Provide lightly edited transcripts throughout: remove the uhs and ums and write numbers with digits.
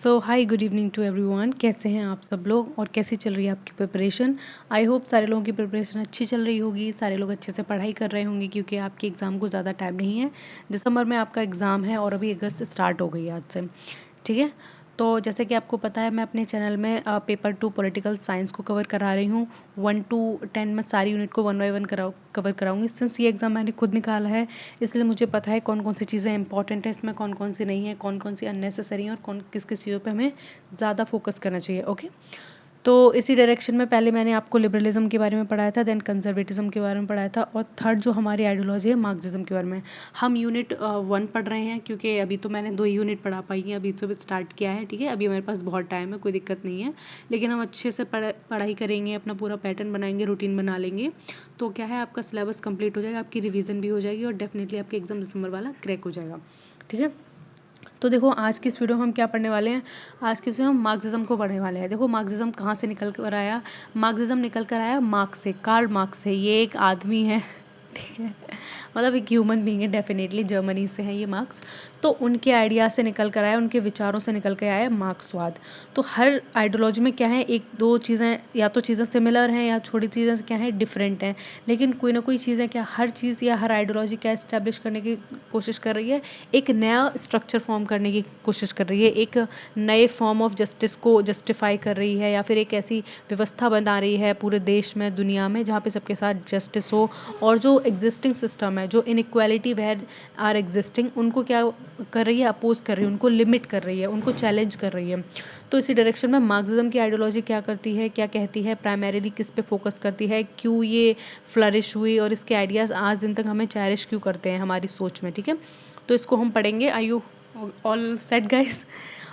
So hi good evening to everyone. कैसे हैं आप सब लोग और कैसी चल रही है आपकी प्रिपरेशन। आई होप सारे लोगों की प्रिपरेशन अच्छी चल रही होगी, सारे लोग अच्छे से पढ़ाई कर रहे होंगे क्योंकि आपके एग्ज़ाम को ज़्यादा टाइम नहीं है। दिसंबर में आपका एग्ज़ाम है और अभी अगस्त स्टार्ट हो गई है आज से। ठीक है, तो जैसे कि आपको पता है मैं अपने चैनल में पेपर 2 पॉलिटिकल साइंस को कवर करा रही हूँ। 1 to 10 में सारी यूनिट को 1 बाय 1 कवर कराऊंगी। सिंस ये एग्ज़ाम मैंने खुद निकाला है इसलिए मुझे पता है कौन कौन सी चीज़ें इंपॉर्टेंट है इसमें, कौन कौन सी नहीं है, कौन कौन सी अननेसेसरी है और कौन किस किस चीज़ों पे हमें ज़्यादा फोकस करना चाहिए। ओके, तो इसी डायरेक्शन में पहले मैंने आपको लिबरलिज्म के बारे में पढ़ाया था, देन कंजर्वेटिज्म के बारे में पढ़ाया था और थर्ड जो हमारी आइडियोलॉजी है मार्क्सिज्म के बारे में। हम यूनिट 1 पढ़ रहे हैं क्योंकि अभी तो मैंने 2 ही यूनिट पढ़ा पाई है, अभी से स्टार्ट किया है। ठीक है, अभी हमारे पास बहुत टाइम है, कोई दिक्कत नहीं है, लेकिन हम अच्छे से पढ़ाई करेंगे, अपना पूरा पैटर्न बनाएंगे, रूटीन बना लेंगे तो क्या है आपका सिलेबस कंप्लीट हो जाएगा, आपकी रिवीजन भी हो जाएगी और डेफिनेटली आपके एग्जाम दिसंबर वाला क्रैक हो जाएगा। ठीक है, तो देखो आज की इस वीडियो में हम क्या पढ़ने वाले हैं। आज की इसमें हम मार्क्सिज्म को पढ़ने वाले हैं। देखो मार्क्सिज्म कहाँ से निकल कर आया। मार्क्सिज्म निकल कर आया मार्क्स से, कार्ल मार्क्स से। ये एक आदमी है, ठीक है, मतलब एक ह्यूमन बीइंग है, डेफिनेटली जर्मनी से है ये मार्क्स। तो उनके आइडिया से निकल कर आया, उनके विचारों से निकल कर आया मार्क्सवाद। तो हर आइडियोलॉजी में क्या है, एक दो चीज़ें या तो चीज़ें सिमिलर हैं या छोटी चीज़ें क्या है डिफरेंट हैं, लेकिन कोई ना कोई चीज़ें क्या हर चीज़ या हर आइडियोलॉजी क्या इस्टेब्लिश करने की कोशिश कर रही है, एक नया स्ट्रक्चर फॉर्म करने की कोशिश कर रही है, एक नए फॉर्म ऑफ जस्टिस को जस्टिफाई कर रही है या फिर एक ऐसी व्यवस्था बना रही है पूरे देश में, दुनिया में, जहाँ पे सबके साथ जस्टिस हो और जो एग्जिस्टिंग सिस्टम है, जो इनइक्वालिटी वेयर आर एग्जिस्टिंग, उनको क्या कर रही है, अपोज कर रही है, उनको लिमिट कर रही है, उनको चैलेंज कर रही है। तो इसी डायरेक्शन में मार्क्सिज्म की आइडियोलॉजी क्या करती है, क्या कहती है, प्राइमरीली किस पे फोकस करती है, क्यों ये फ्लरिश हुई और इसके आइडियाज़ आज दिन तक हमें चेरिश क्यों करते हैं हमारी सोच में। ठीक है, तो इसको हम पढ़ेंगे। I you all set guys?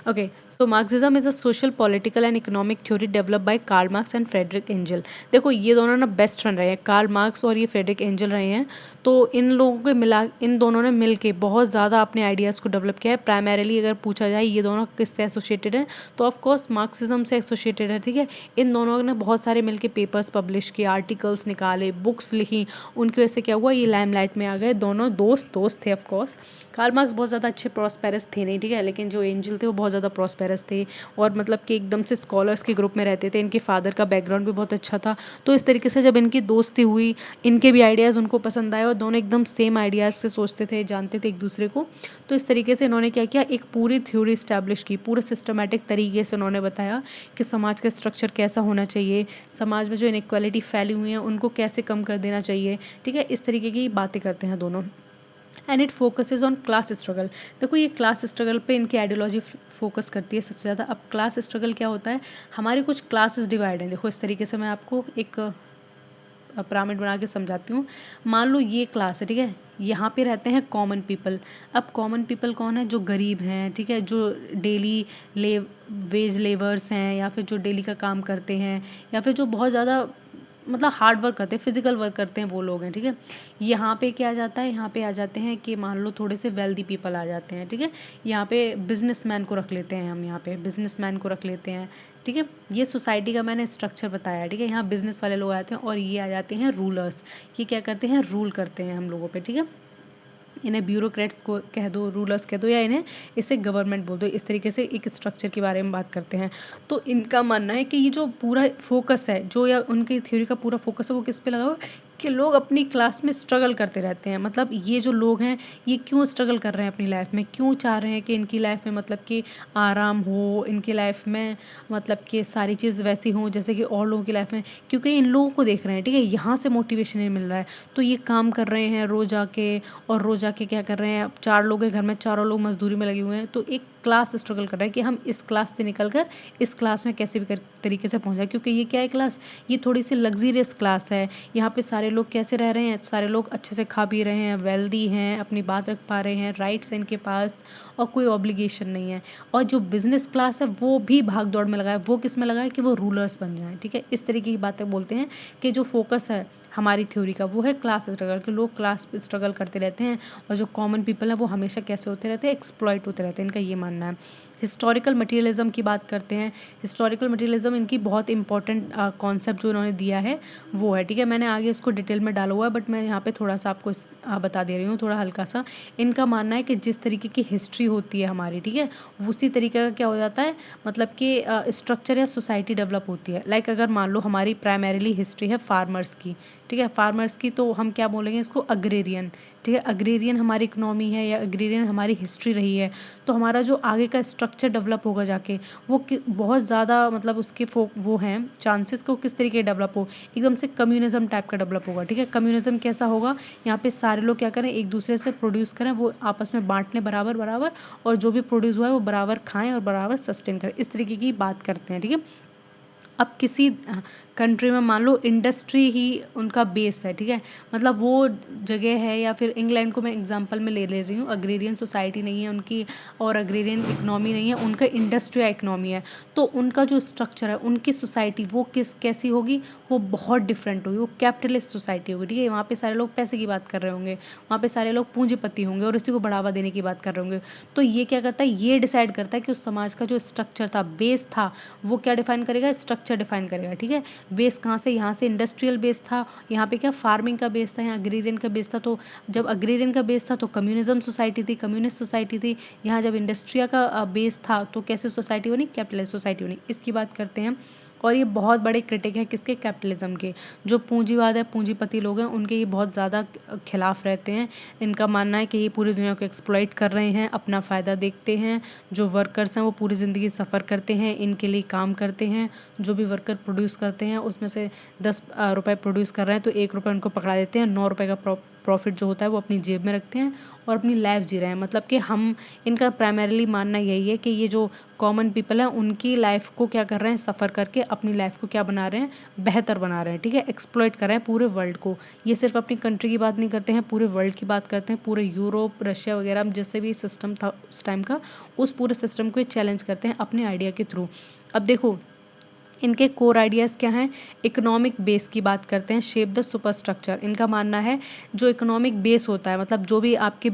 Okay, so Marxism is a social, political and economic theory developed by Karl Marx and Friedrich Engels। देखो ये दोनों ना बेस्ट फ्रेंड रहे हैं, कार्ल मार्क्स और ये फ्रेडरिक एंजल रहे हैं। तो इन लोगों के इन दोनों ने मिल के बहुत ज़्यादा अपने आइडियाज़ को डेवलप किया है। प्राइमरीली अगर पूछा जाए ये दोनों किससे एसोसिएटेड हैं, तो ऑफ कोर्स मार्क्सिज्म से एसोसिएटेड है। ठीक है, इन दोनों ने बहुत सारे मिल के पेपर्स पब्लिश किए, आर्टिकल्स निकाले, बुक्स लिखी, उनकी वजह से क्या हुआ, ये लाइमलाइट में आ गए। दोनों दोस्त थे ऑफ कोर्स। कार्ल मार्क्स बहुत ज़्यादा अच्छे प्रॉस्पेरस थे नहीं, ठीक है, लेकिन जो एंजल थे वो बहुत ज़्यादा प्रॉस्पेरस थे और मतलब कि एकदम से स्कॉलर्स के ग्रुप में रहते थे। इनके फादर का बैकग्राउंड भी बहुत अच्छा था। तो इस तरीके से जब इनकी दोस्ती हुई, इनके भी आइडियाज़ उनको पसंद आए और दोनों एकदम सेम आइडियाज़ से सोचते थे, जानते थे एक दूसरे को। तो इस तरीके से इन्होंने क्या किया, एक पूरी थ्योरी इस्टेब्लिश की, पूरे सिस्टमेटिक तरीके से उन्होंने बताया कि समाज का स्ट्रक्चर कैसा होना चाहिए, समाज में जो इनइक्वालिटी फैली हुई है उनको कैसे कम कर देना चाहिए। ठीक है, इस तरीके की बातें करते हैं दोनों। And it focuses on class struggle. देखो ये क्लास स्ट्रगल पे इनकी आइडियोलॉजी फोकस करती है सबसे ज़्यादा। अब क्लास स्ट्रगल क्या होता है, हमारी कुछ क्लासेस डिवाइड हैं। देखो इस तरीके से मैं आपको एक पिरामिड बना के समझाती हूँ। मान लो ये क्लास है, ठीक है, यहाँ पे रहते हैं कॉमन पीपल। अब कॉमन पीपल कौन है, जो गरीब हैं, ठीक है, जो डेली वेज लेवर्स हैं या फिर जो डेली का काम करते हैं या फिर जो बहुत ज़्यादा मतलब हार्ड वर्क करते हैं, फिजिकल वर्क करते हैं, वो लोग हैं। ठीक है, यहाँ पे क्या आ जाता है, यहाँ पे आ जाते हैं कि मान लो थोड़े से वेल्दी पीपल आ जाते हैं। ठीक है, यहाँ पे बिजनेसमैन को रख लेते हैं, हम यहाँ पे बिजनेसमैन को रख लेते हैं। ठीक है, ये सोसाइटी का मैंने स्ट्रक्चर बताया। ठीक है, यहाँ बिजनेस वाले लोग आते हैं और ये आ जाते हैं रूलर्स। ये क्या करते हैं, रूल करते हैं हम लोगों पे। ठीक है, इन्हें ब्यूरोक्रेट्स को कह दो, रूलर्स कह दो, या इन्हें इसे गवर्नमेंट बोल दो। इस तरीके से एक स्ट्रक्चर के बारे में बात करते हैं। तो इनका मानना है कि ये जो पूरा फोकस है, जो या उनकी थ्योरी का पूरा फोकस है वो किस पे लगा हुआ है कि लोग अपनी क्लास में स्ट्रगल करते रहते हैं। मतलब ये जो लोग हैं ये क्यों स्ट्रगल कर रहे हैं अपनी लाइफ में, क्यों चाह रहे हैं कि इनकी लाइफ में मतलब कि आराम हो, इनकी लाइफ में मतलब कि सारी चीज़ वैसी हो जैसे कि और लोगों की लाइफ में, क्योंकि इन लोगों को देख रहे हैं। ठीक है, यहाँ से मोटिवेशन नहीं मिल रहा है तो ये काम कर रहे हैं रोज आके, और रोज आके क्या कर रहे हैं, 4 लोग हैं घर में, चारों लोग मजदूरी में लगे हुए हैं, तो एक क्लास स्ट्रगल कर रहा है कि हम इस क्लास से निकल कर इस क्लास में कैसे भी तरीके से पहुंचा। क्योंकि ये क्या है क्लास, ये थोड़ी सी लग्जरियस क्लास है। यहाँ पे सारे लोग कैसे रह रहे हैं, सारे लोग अच्छे से खा पी रहे हैं, वेल्दी हैं, अपनी बात रख पा रहे हैं, राइट्स हैं इनके पास और कोई ऑब्लिगेशन नहीं है। और जो बिजनेस क्लास है वो भी भाग दौड़ में लगा है, वो किस में लगा है कि वो रूलर्स बन जाए। ठीक है, इस तरीके की बातें बोलते हैं कि जो फोकस है हमारी थ्योरी का वो है क्लास स्ट्रगल, कि लोग क्लास स्ट्रगल करते रहते हैं और जो कॉमन पीपल है वो हमेशा कैसे होते रहते हैं, एक्सप्लॉइट होते रहते हैं। इनका ये मानना मानना है। हिस्टोरिकल मटेरियलिज्म की बात करते हैं। हिस्टोरिकल मटेरियलिज्म इनकी बहुत इंपॉर्टेंट कॉन्सेप्ट जो इन्होंने दिया है वो है, ठीक है। मैंने आगे इसको डिटेल में डाला हुआ है, बट मैं यहाँ पे थोड़ा सा आपको बता दे रही हूँ, थोड़ा हल्का सा। इनका मानना है कि जिस तरीके की हिस्ट्री होती है हमारी, ठीक है, उसी तरीके का क्या हो जाता है, मतलब कि स्ट्रक्चर या सोसाइटी डेवलप होती है। लाइक अगर मान लो हमारी प्राइमरीली हिस्ट्री है फार्मर्स की, ठीक है, फार्मर्स की, तो हम क्या बोलेंगे इसको, अग्रेरियन, ठीक है। अग्रेरियन हमारी इकोनॉमी है या अग्रेरियन हमारी हिस्ट्री रही है, तो हमारा जो आगे का स्ट्रक्चर डेवलप होगा जाके वो बहुत ज़्यादा, मतलब उसके वो हैं चांसेस को किस तरीके डेवलप हो, एकदम से कम्युनिज्म टाइप का डेवलप होगा, ठीक है। कम्युनिज्म कैसा होगा, यहाँ पे सारे लोग क्या करें, एक दूसरे से प्रोड्यूस करें, वो आपस में बांट लें बराबर बराबर, और जो भी प्रोड्यूस हुआ है वो बराबर खाएं और बराबर सस्टेन करें, इस तरीके की बात करते हैं, ठीक है। अब किसी कंट्री में मान लो इंडस्ट्री ही उनका बेस है, ठीक है, मतलब वो जगह है, या फिर इंग्लैंड को मैं एग्जांपल में ले रही हूँ, अग्रेरियन सोसाइटी नहीं है उनकी और अग्रेरियन इकोनॉमी नहीं है, उनका इंडस्ट्रियल इकोनॉमी है, तो उनका जो स्ट्रक्चर है, उनकी सोसाइटी वो कैसी होगी, वो बहुत डिफरेंट होगी, वो कैपिटलिस्ट सोसाइटी होगी, ठीक है। वहाँ पे सारे लोग पैसे की बात कर रहे होंगे, वहाँ पे सारे लोग पूंजीपति होंगे और इसी को बढ़ावा देने की बात कर रहे होंगे। तो ये क्या करता है, ये डिसाइड करता है कि उस समाज का जो स्ट्रक्चर था, बेस था, वो क्या डिफाइन करेगा, स्ट्रक्चर डिफाइन करेगा, ठीक है। बेस कहाँ से, यहाँ से इंडस्ट्रियल बेस था, यहाँ पे क्या फार्मिंग का बेस था, यहाँ अग्रेरियन का बेस था, तो जब अग्रेरियन का बेस था तो कम्युनिज्म सोसाइटी थी, कम्युनिस्ट सोसाइटी थी। यहाँ जब इंडस्ट्रिया का बेस था तो कैसे सोसाइटी बनी, कैपिटलिस्ट सोसाइटी बनी, इसकी बात करते हैं। और ये बहुत बड़े क्रिटिक हैं किसके, कैपिटलिज्म के। जो पूंजीवाद है, पूंजीपति लोग हैं, उनके ये बहुत ज़्यादा खिलाफ रहते हैं। इनका मानना है कि ये पूरी दुनिया को एक्सप्लॉइट कर रहे हैं, अपना फ़ायदा देखते हैं। जो वर्कर्स हैं वो पूरी ज़िंदगी सफ़र करते हैं, इनके लिए काम करते हैं। जो भी वर्कर प्रोड्यूस करते हैं उसमें से 10 रुपए प्रोड्यूस कर रहे हैं तो 1 रुपये उनको पकड़ा देते हैं, 9 रुपये का प्रॉफिट जो होता है वो अपनी जेब में रखते हैं और अपनी लाइफ जी रहे हैं। मतलब कि हम, इनका प्राइमरीली मानना यही है कि ये जो कॉमन पीपल है उनकी लाइफ को क्या कर रहे हैं, सफ़र करके अपनी लाइफ को क्या बना रहे हैं, बेहतर बना रहे हैं, ठीक है। एक्सप्लॉइट कर रहे हैं पूरे वर्ल्ड को। ये सिर्फ अपनी कंट्री की बात नहीं करते हैं, पूरे वर्ल्ड की बात करते हैं, पूरे यूरोप, रशिया वगैरह जिससे भी सिस्टम था उस टाइम का, उस पूरे सिस्टम को चैलेंज करते हैं अपने आइडिया के थ्रू। अब देखो इनके कोर आइडियाज़ क्या हैं, इकोनॉमिक बेस की बात करते हैं, शेप द सुपर स्ट्रक्चर। इनका मानना है जो इकोनॉमिक बेस होता है, मतलब जो भी आपके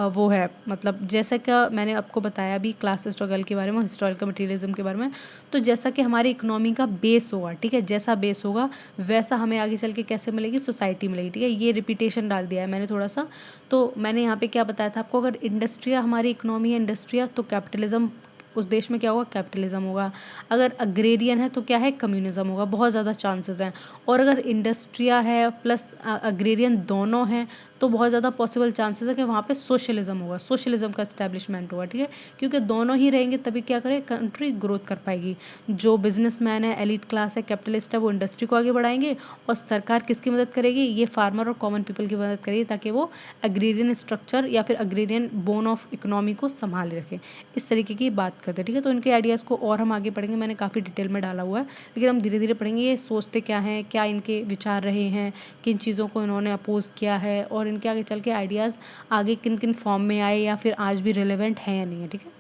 वो है, मतलब जैसा कि मैंने आपको बताया अभी क्लास स्ट्रगल के बारे में, हिस्टोरिकल मटेरियलिज्म के बारे में, तो जैसा कि हमारी इकोनॉमी का बेस होगा, ठीक है, जैसा बेस होगा वैसा हमें आगे चल के कैसे मिलेगी, सोसाइटी मिलेगी, ठीक है। ये रिपीटेशन डाल दिया है मैंने थोड़ा सा। तो मैंने यहाँ पे क्या बताया था आपको, अगर इंडस्ट्रिया हमारी इकोनॉमी है, इंडस्ट्रिया, तो कैपिटलिज्म उस देश में क्या होगा, कैपिटलिज्म होगा। अगर अग्रेरियन है तो क्या है, कम्युनिज्म होगा, बहुत ज़्यादा चांसेस हैं। और अगर इंडस्ट्रिया है प्लस अग्रेरियन दोनों हैं तो बहुत ज़्यादा पॉसिबल चांसेस है कि वहाँ पे सोशलिज्म होगा, सोशलिज्म का इस्टेब्लिशमेंट होगा, ठीक है। क्योंकि दोनों ही रहेंगे तभी क्या करे, कंट्री ग्रोथ कर पाएगी। जो बिजनेसमैन है, एलिट क्लास है, कैपिटलिस्ट है, वो इंडस्ट्री को आगे बढ़ाएंगे और सरकार किसकी मदद करेगी, ये फार्मर और कॉमन पीपल की मदद करेगी ताकि वो अग्रेरियन स्ट्रक्चर या फिर अग्रेरियन बोन ऑफ इकोनॉमी को संभाल रखें। इस तरीके की बात करते हैं, ठीक है। तो इनके आइडियाज़ को और हम आगे पढ़ेंगे, मैंने काफ़ी डिटेल में डाला हुआ है, लेकिन हम धीरे धीरे पढ़ेंगे ये सोचते क्या हैं, क्या इनके विचार रहे हैं, किन चीज़ों को इन्होंने अपोज किया है और इनके आगे चल के आइडियाज़ आगे किन किन फॉर्म में आए या फिर आज भी रिलेवेंट है या नहीं है, ठीक है।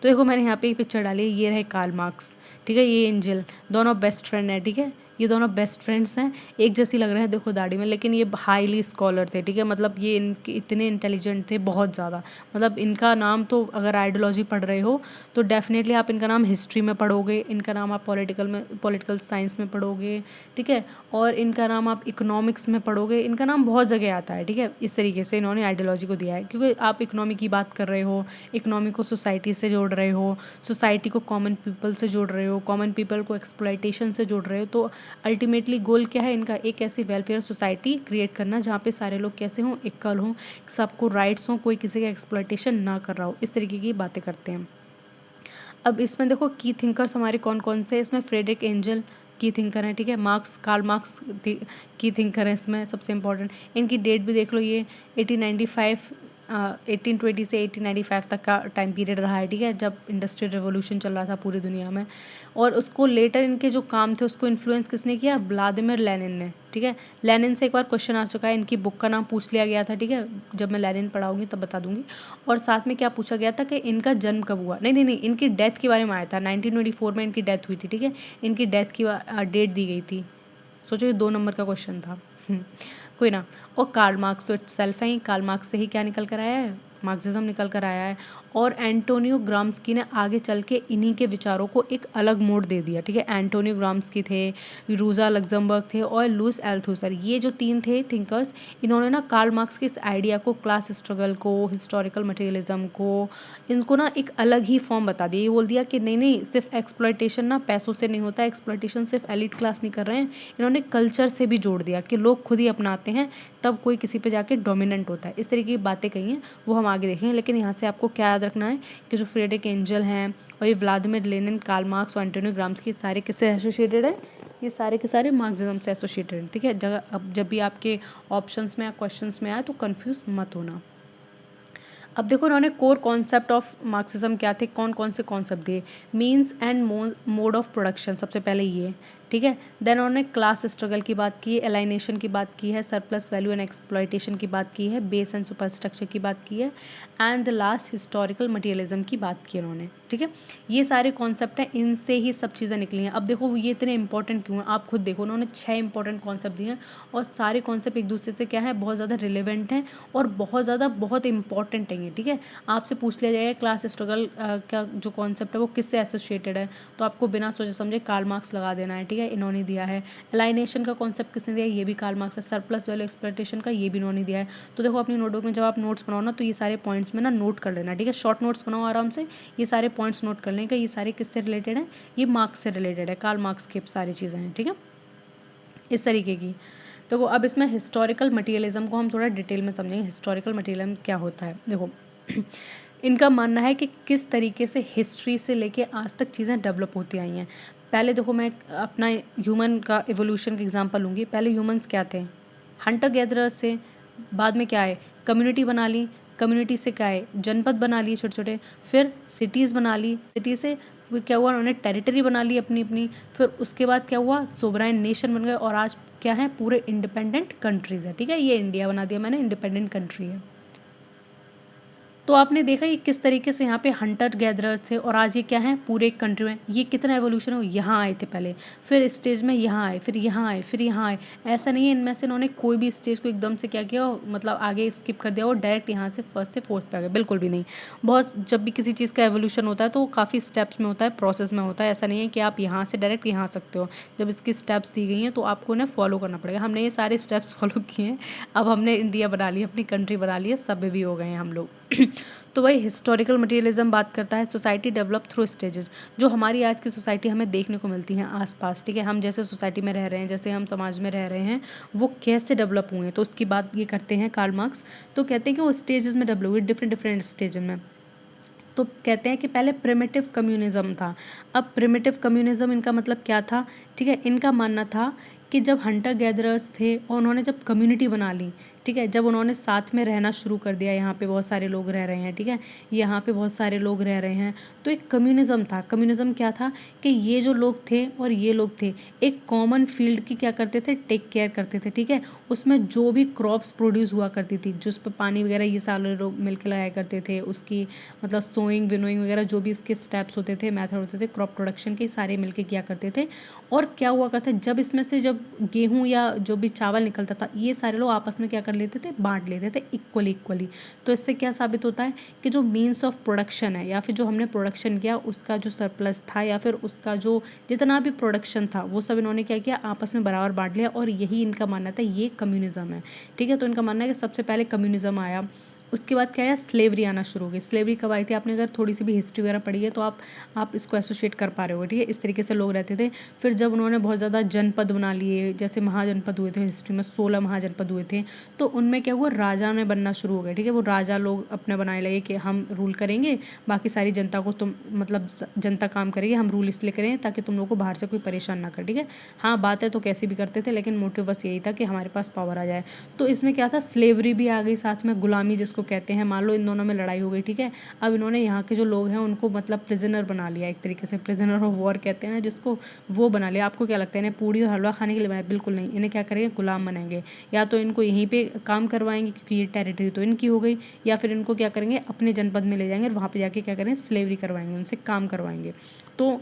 तो देखो मैंने यहाँ पे एक पिक्चर डाली है, ये रहे कार्ल मार्क्स, ठीक है, ये एंजल, दोनों बेस्ट फ्रेंड है, ठीक है। ये दोनों बेस्ट फ्रेंड्स हैं, एक जैसी लग रहे हैं देखो दाढ़ी में, लेकिन ये हाईली स्कॉलर थे, ठीक है। मतलब ये इनके इतने इंटेलिजेंट थे, बहुत ज़्यादा। मतलब इनका नाम तो अगर आइडियोलॉजी पढ़ रहे हो तो डेफिनेटली आप इनका नाम हिस्ट्री में पढ़ोगे, इनका नाम आप पॉलिटिकल साइंस में पढ़ोगे, ठीक है। और इनका नाम आप इकोनॉमिक्स में पढ़ोगे, इनका नाम बहुत जगह आता है, ठीक है। इस तरीके से इन्होंने आइडियोलॉजी को दिया है, क्योंकि आप इकोनॉमी की बात कर रहे हो, इकोनॉमी को सोसाइटी से जोड़ रहे हो, सोसाइटी को कॉमन पीपल से जोड़ रहे हो, कॉमन पीपल को एक्सप्लॉइटेशन से जोड़ रहे हो, तो अल्टीमेटली गोल क्या है इनका, एक ऐसी वेलफेयर सोसाइटी क्रिएट करना जहाँ पे सारे लोग कैसे हों, इक्वल हों, सबको राइट्स हों, कोई किसी का एक्सप्लॉइटेशन ना कर रहा हो, इस तरीके की बातें करते हैं। अब इसमें देखो की थिंकर्स हमारे कौन कौन से, इसमें फ्रेडरिक एंजल की थिंकर हैं, ठीक है। मार्क्स, कार्ल मार्क्स की थिंकर हैं इसमें सबसे इंपॉर्टेंट। इनकी डेट भी देख लो, ये 1895 1820 से 1895 तक का टाइम पीरियड रहा है, ठीक है, जब इंडस्ट्रियल रेवोल्यूशन चल रहा था पूरी दुनिया में। और उसको लेटर इनके जो काम थे उसको इन्फ्लुएंस किसने किया, व्लादिमीर लेनिन ने, ठीक है। लेनिन से एक बार क्वेश्चन आ चुका है, इनकी बुक का नाम पूछ लिया गया था, ठीक है, जब मैं लेनिन पढ़ाऊंगी तब बता दूंगी। और साथ में क्या पूछा गया था कि इनका जन्म कब हुआ, नहीं नहीं नहीं, इनकी डेथ के बारे में आया था, 1924 में इनकी डेथ हुई थी, ठीक है। इनकी डेथ की डेट दी गई थी, सोचो ये 2 नंबर का क्वेश्चन था। कोई ना। और कार्ल मार्क्स तो इटसेल्फ है ही, कार्ल मार्क्स से ही क्या निकल कर आया है, मार्क्सिज्म निकल कर आया है। और एंटोनियो ग्राम्स्की ने आगे चल के इन्हीं के विचारों को एक अलग मोड़ दे दिया, ठीक है। एंटोनियो ग्राम्स्की थे, रूजा लग्जमबर्ग थे और लुईस एल्थुसर, ये जो 3 थे थिंकर्स, इन्होंने ना कार्ल मार्क्स के इस आइडिया को, क्लास स्ट्रगल को, हिस्टोरिकल मटेरियलिज्म को, इनको ना एक अलग ही फॉर्म बता दिया। ये बोल दिया कि नहीं नहीं, सिर्फ एक्सप्लॉयटेशन ना पैसों से नहीं होता, एक्सप्लॉयटेशन सिर्फ एलिट क्लास नहीं कर रहे हैं, इन्होंने कल्चर से भी जोड़ दिया कि लोग खुद ही अपनाते हैं तब कोई किसी पे जाके डोमिनेंट होता है। इस तरीके की बातें कही हैं, वो हम आगे देखेंगे। लेकिन यहाँ से आपको क्या याद रखना है कि जो फ्रेडरिक एंजल हैं और ये व्लादिमीर लेनिन, कार्ल मार्क्स और एंटोनियो ग्राम्स्की, सारे किससे एसोसिएटेड है? ये सारे के सारे मार्क्सिज्म से एसोसिएटेड हैं, ठीक है। अब जब भी आपके ऑप्शंस में या क्वेश्चंस में आए तो कंफ्यूज मत होना। अब देखो उन्होंने कोर कॉन्सेप्ट ऑफ मार्क्सिज्म क्या थे, कौन कौन से कॉन्सेप्ट दिए। Means and mode of production, सबसे पहले ये, ठीक है। देन उन्होंने क्लास स्ट्रगल की बात की है, एलाइनेशन की बात की है, सरप्लस वैल्यू एंड एक्सप्लॉयटेशन की बात की है, बेस एंड सुपरस्ट्रक्चर की बात की है, and the last historical materialism की बात की उन्होंने, ठीक है। ये सारे कॉन्सेप्ट हैं, इनसे ही सब चीज़ें निकली हैं। अब देखो ये इतने इंपॉर्टेंट क्यों हैं, आप खुद देखो, उन्होंने 6 इंपॉर्टेंट कॉन्सेप्ट दिए हैं और सारे कॉन्सेप्ट एक दूसरे से क्या है, बहुत ज़्यादा रिलेवेंट हैं और बहुत इंपॉर्टेंट है ये, ठीक है। आपसे पूछ लिया जाएगा क्लास स्ट्रगल का जो कॉन्सेप्ट है वो किससे एसोसिएटेड है, तो आपको बिना सोचे समझे कार्ल मार्क्स लगा देना है, ठीक है, इन्होंने दिया है। एलाइनेशन का कॉन्सेप्ट किसने दिया है, ये भी कार्ल मार्क्स है। सरप्लस वैल्यू एक्सप्लॉयटेशन का ये भी इन्होंने दिया है। तो देखो अपनी नोटबुक में जब आप नोट्स बनाओ ना, तो ये सारे पॉइंट्स में ना नोट कर लेना, ठीक है। शॉर्ट नोट्स बनाओ आराम से, ये सारे पॉइंट्स नोट कर लेंगे, ये सारे किससे रिलेटेड हैं, ये मार्क्स से रिलेटेड है, कार्ल मार्क्स की सारी चीज़ें हैं, ठीक है, इस तरीके की। देखो अब इसमें हिस्टोरिकल मटेरियलिज्म को हम थोड़ा डिटेल में समझेंगे। हिस्टोरिकल मटेरियलिज्म क्या होता है, देखो इनका मानना है कि किस तरीके से हिस्ट्री से लेके आज तक चीज़ें डेवलप होती आई हैं। पहले देखो मैं अपना ह्यूमन का एवोल्यूशन का एग्जांपल लूँगी। पहले ह्यूमंस क्या थे, हंटर गैदरर्स से, बाद में क्या है, कम्युनिटी बना ली, कम्युनिटी से क्या है, जनपद बना लिए छोटे छोटे, फिर सिटीज़ बना ली, सिटी से फिर क्या हुआ, उन्होंने टेरिटरी बना ली अपनी अपनी, फिर उसके बाद क्या हुआ, सोवराइन नेशन बन गए और आज क्या है, पूरे इंडिपेंडेंट कंट्रीज़ है, ठीक है। ये इंडिया बना दिया मैंने, इंडिपेंडेंट कंट्री है। तो आपने देखा ये किस तरीके से यहाँ पे हंटर गैदरर्स थे और आज ये क्या है, पूरे एक कंट्री में। ये कितना एवोल्यूशन हो, यहाँ आए थे पहले, फिर स्टेज में यहाँ आए, फिर यहाँ आए, फिर यहाँ आए। ऐसा नहीं है इनमें से इन्होंने कोई भी स्टेज को एकदम से क्या किया, मतलब आगे स्किप कर दिया और डायरेक्ट यहाँ से फर्स्ट से फोर्थ पे आ गए, बिल्कुल भी नहीं। बहुत, जब भी किसी चीज़ का एवोल्यूशन होता है तो वो काफ़ी स्टेप्स में होता है, प्रोसेस में होता है। ऐसा नहीं है कि आप यहाँ से डायरेक्ट यहाँ आ सकते हो। जब इसकी स्टेप्स दी गई हैं तो आपको उन्हें फॉलो करना पड़ेगा। हमने ये सारे स्टेप्स फॉलो किए हैं, अब हमने इंडिया बना ली, अपनी कंट्री बना ली है, सभ्य भी हो गए हैं हम लोग। तो वही हिस्टोरिकल मटेरियलिज्म बात करता है सोसाइटी डेवलप थ्रू स्टेजेस, जो हमारी आज की सोसाइटी हमें देखने को मिलती है आसपास, ठीक है। हम जैसे सोसाइटी में रह रहे हैं, जैसे हम समाज में रह रहे हैं, वो कैसे डेवलप हुए हैं, तो उसकी बात ये करते हैं कार्ल मार्क्स। तो कहते हैं कि वो स्टेजेस में डेवलप हुए, डिफरेंट डिफरेंट स्टेज में। तो कहते हैं कि पहले प्रिमिटिव कम्युनिज्म था। अब प्रिमिटिव कम्युनिज्म इनका मतलब क्या था, ठीक है। इनका मानना था कि जब हंटर गैदरर्स थे और उन्होंने जब कम्युनिटी बना ली, ठीक है, जब उन्होंने साथ में रहना शुरू कर दिया, यहाँ पे बहुत सारे लोग रह रहे हैं, ठीक है, यहाँ पे बहुत सारे लोग रह रहे हैं, तो एक कम्युनिज्म था। कम्युनिज्म क्या था कि ये जो लोग थे और ये लोग थे, एक कॉमन फील्ड की क्या करते थे, टेक केयर करते थे, ठीक है। उसमें जो भी क्रॉप्स प्रोड्यूस हुआ करती थी, जिस पर पानी वगैरह ये सारे लोग मिलकर लगाया करते थे, उसकी मतलब सोइंग विनोइंग वगैरह जो भी इसके स्टेप्स होते थे, मेथड होते थे क्रॉप प्रोडक्शन के, सारे मिलके किया करते थे। और क्या हुआ करता है, जब इसमें से जब गेहूं या जो भी चावल निकलता था, ये सारे लोग आपस में क्या कर लेते थे, बांट लेते थे इक्वली। तो इससे क्या साबित होता है कि जो मीन्स ऑफ प्रोडक्शन है, या फिर जो हमने प्रोडक्शन किया उसका जो सरप्लस था, या फिर उसका जो जितना भी प्रोडक्शन था, वो सब इन्होंने क्या किया, आपस में बराबर बांट लिया। और यही इनका मानना था, ये कम्युनिज्म है, ठीक है। तो इनका मानना है कि सबसे पहले कम्युनिज्म आया, उसके बाद क्या है, स्लेवरी आना शुरू हो गई। स्लेवरी कब आई थी, आपने अगर थोड़ी सी भी हिस्ट्री वगैरह पढ़ी है तो आप इसको एसोसिएट कर पा रहे हो, ठीक है। इस तरीके से लोग रहते थे। फिर जब उन्होंने बहुत ज़्यादा जनपद बना लिए, जैसे महाजनपद हुए थे हिस्ट्री में, 16 महाजनपद हुए थे, तो उनमें क्या हुआ, राजा ने बनना शुरू हो गए, ठीक है। वो राजा लोग अपने बनाने लगे कि हम रूल करेंगे, बाकी सारी जनता को तुम मतलब जनता काम करेगी, हम रूल इसलिए करेंगे ताकि तुम लोग को बाहर से कोई परेशान ना करे, ठीक है। हाँ बात है तो कैसे भी करते थे, लेकिन मोटिव बस यही था कि हमारे पास पावर आ जाए। तो इसमें क्या था, स्लेवरी भी आ गई साथ में, गुलामी जिसको कहते हैं। मान लो इन दोनों में लड़ाई हो गई, ठीक है, अब इन्होंने यहाँ के जो लोग हैं उनको मतलब प्रिजनर बना लिया, एक तरीके से प्रिजनर ऑफ वॉर कहते हैं जिसको, वो बना लिया। आपको क्या लगता है इन्हें पूड़ी और हलवा खाने के लिए बनाया, बिल्कुल नहीं। इन्हें क्या करेंगे, गुलाम बनाएंगे, या तो इनको यहीं पे काम करवाएंगे क्योंकि ये टेरिटरी तो इनकी हो गई, या फिर इनको क्या करेंगे, अपने जनपद में ले जाएंगे और वहाँ पे जाके क्या करेंगे, स्लेवरी करवाएंगे, उनसे काम करवाएंगे। तो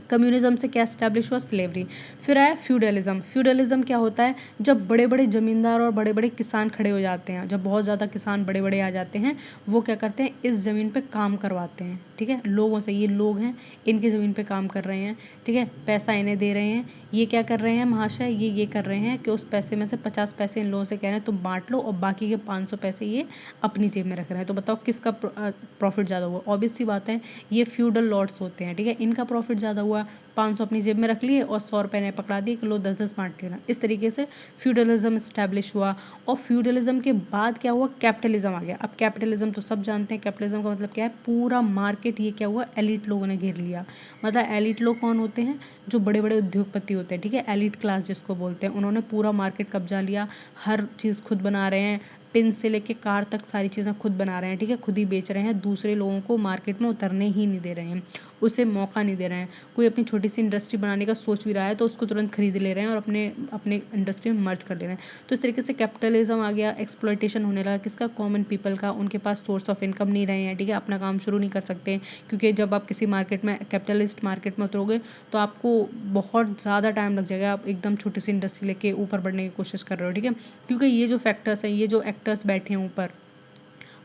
कम्युनिज्म से क्या स्टैब्लिश हुआ, स्लेवरी। फिर आया फ्यूडलिज्म। फ्यूडलिज्म क्या होता है, जब बड़े बड़े जमींदार और बड़े बड़े किसान खड़े हो जाते हैं, जब बहुत ज़्यादा किसान बड़े बड़े आ जाते हैं, वो क्या करते हैं, इस ज़मीन पे काम करवाते हैं, ठीक है, लोगों से। ये लोग हैं, इनकी ज़मीन पे काम कर रहे हैं, ठीक है, पैसा इन्हें दे रहे हैं। ये क्या कर रहे हैं महाशय, ये कर रहे हैं कि उस पैसे में से 50 पैसे इन लोगों से कह रहे हैं तुम बांट लो, और बाकी के 500 पैसे ये अपनी जेब में रख रहे हैं। तो बताओ किसका प्रॉफिट ज़्यादा हुआ। ऑब्वियस सी बात है, ये फ्यूडल लॉर्ड्स होते हैं, ठीक है, इनका प्रॉफिट ज़्यादा हुआ। 500 अपनी जेब में रख लिए और 100 रुपये ने पकड़ा दिए कि लो 10-10 बांट लेना। इस तरीके से फ्यूडलिज्म स्टैब्लिश हुआ। और फ्यूडलिज्म के बाद क्या हुआ, कैपिटलिज्म आ गया। अब कैपिटलिज्म तो सब जानते हैं, कैपिटलिज्म का मतलब क्या है, पूरा मार्केट ये क्या हुआ, एलिट लोगों ने घेर लिया। मतलब एलिट लोग कौन होते हैं, जो बड़े बड़े उद्योगपति होते हैं, ठीक है, एलिट क्लास जिसको बोलते हैं। उन्होंने पूरा मार्केट कब्जा लिया, हर चीज़ खुद बना रहे हैं, पिन से लेके कार तक सारी चीज़ें खुद बना रहे हैं, ठीक है, खुद ही बेच रहे हैं, दूसरे लोगों को मार्केट में उतरने ही नहीं दे रहे हैं, उसे मौका नहीं दे रहे हैं। कोई अपनी छोटी सी इंडस्ट्री बनाने का सोच भी रहा है तो उसको तुरंत खरीद ले रहे हैं और अपने अपने इंडस्ट्री में मर्ज कर ले रहे हैं। तो इस तरीके से कैपिटलिज्म आ गया, एक्सप्लॉयटेशन होने लगा, किसका, कॉमन पीपल का। उनके पास सोर्स ऑफ इनकम नहीं रहे हैं, ठीक है, अपना काम शुरू नहीं कर सकते, क्योंकि जब आप किसी मार्केट में, कैपिटलिस्ट मार्केट में उतरोगे तो आपको बहुत ज़्यादा टाइम लग जाएगा। आप एकदम छोटी सी इंडस्ट्री लेके ऊपर बढ़ने की कोशिश कर रहे हो, ठीक है, क्योंकि ये जो फैक्टर्स हैं, ये जो एक्टर्स बैठे हैं ऊपर,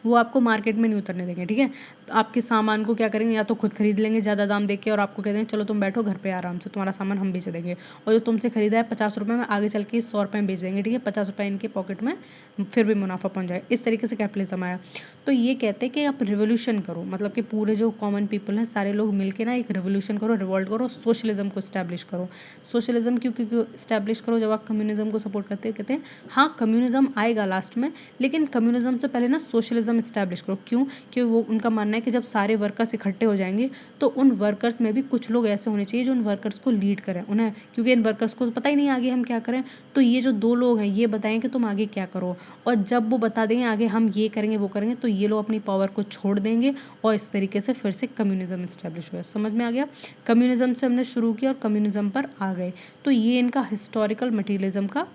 वो आपको मार्केट में नहीं उतरने देंगे, ठीक है। तो आपके सामान को क्या करेंगे, या तो खुद खरीद लेंगे ज़्यादा दाम देके और आपको कह देंगे चलो तुम बैठो घर पे आराम से, तुम्हारा सामान हम बेच देंगे। और जो तुमसे खरीदा है 50 रुपये में, आगे चल के 100 रुपये में बेच देंगे, ठीक है, 50 रुपये इनके पॉकेट में फिर भी मुनाफा पहुंच जाए। इस तरीके से कैपिटलिज्म आया। तो ये कहते हैं कि आप रिवोल्यूशन करो, मतलब कि पूरे जो कॉमन पीपल हैं सारे लोग मिलके ना एक रिवोल्यूशन करो, रिवॉल्ट करो, सोशलिज्म को स्टैब्लिश करो। सोशलिज्म क्यों स्टैब्लिश करो, जब आप कम्युनिज्म को सपोर्ट करते हैं, कहते हैं हाँ कम्युनिज्म आएगा लास्ट में, लेकिन कम्युनिज्म से पहले ना सोशलिज्म स्टैब्लिश करो। क्यों, कि वो उनका मानना है कि जब सारे वर्कर्स इकट्ठे हो जाएंगे तो उन वर्कर्स में भी कुछ लोग ऐसे होने चाहिए जो उन वर्कर्स को लीड करें उन्हें, क्योंकि इन वर्कर्स को तो पता ही नहीं आगे हम क्या करें। तो ये जो दो लोग हैं ये बताएं कि तुम आगे क्या करो, और जब वो बता देंगे आगे हम ये करेंगे वो करेंगे, तो ये लोग अपनी पावर को छोड़ देंगे और इस तरीके से फिर से कम्युनिज्म स्टैब्लिश हुआ। समझ में आ गया। कम्युनिज्म से हमने शुरू किया और कम्युनिज्म पर आ गए। तो ये इनका हिस्टोरिकल मटीरियलिज्म का